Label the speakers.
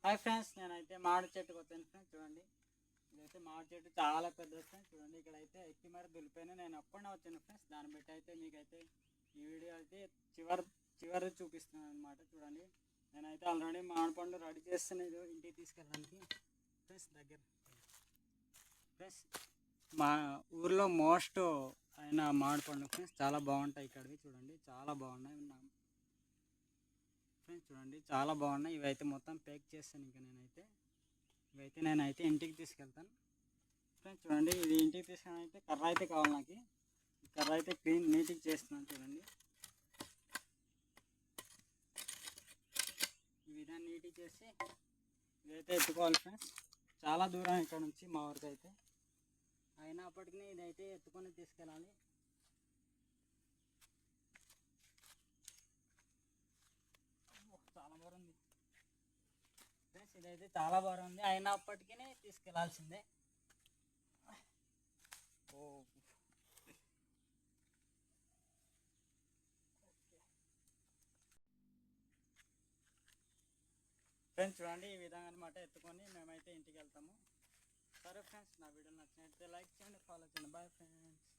Speaker 1: Hi friends, నేనైతే మామిడి చెట్టుకు వచ్చాను ఫ్రెండ్స్. చూడండి, ఇదైతే మామిడి చెట్టు చాలా పెద్దది ఫ్రెండ్స్. చూడండి, ఇక్కడైతే ఎక్కి మరి దులిపోయినా నేను ఒక్కడే వచ్చాను ఫ్రెండ్స్. దాన్ని బట్టి అయితే మీకైతే ఈ వీడియో అయితే చివరి చూపిస్తున్నాను అనమాట. చూడండి, నేనైతే ఆల్రెడీ మామిడి పండు రెడీ చేస్తున్నాను ఇంటికి తీసుకెళ్ళడానికి ఫ్రెండ్స్. ఫ్రెండ్స్, మా ఊర్లో మోస్ట్ అయిన మామిడి పండు ఫ్రెండ్స్, చాలా బాగుంటాయి ఇక్కడివి. చూడండి, చాలా బాగున్నాయి ఫ్రెండ్స్. చూడండి, చాలా బాగున్నాయి. ఇవైతే మొత్తం ప్యాక్ చేస్తాను. ఇంకా నేనైతే ఇంటికి తీసుకెళ్తాను ఫ్రెండ్స్. చూడండి, ఇది ఇంటికి తీసుకొని అయితే కర్ర అయితే కావాలి నాకు. ఈ కర్ర అయితే నీట్గా చేస్తున్నాను. చూడండి, ఈ విధాన్ని నీట్గా చేసి ఇదైతే ఎత్తుకోవాలి ఫ్రెండ్స్. చాలా దూరం ఇక్కడ నుంచి మా ఊరికి అయితే, అయినప్పటికీ ఇదైతే ఎత్తుకొని తీసుకెళ్ళాలి. చాలా బరువు ఉంది ఫ్రెండ్స్, ఇదైతే చాలా బరువు ఉంది. అయినప్పటికీ తీసుకెళ్లాల్సిందే. ఓ ఫ్రెండ్స్, చూడండి, ఈ విధంగా అనమాట ఎత్తుకొని మేమైతే ఇంటికి వెళ్తాము. సరే ఫ్రెండ్స్, నా వీడియో నచ్చినట్లయితే లైక్ చేయండి, ఫాలో చేయండి. Bye friends.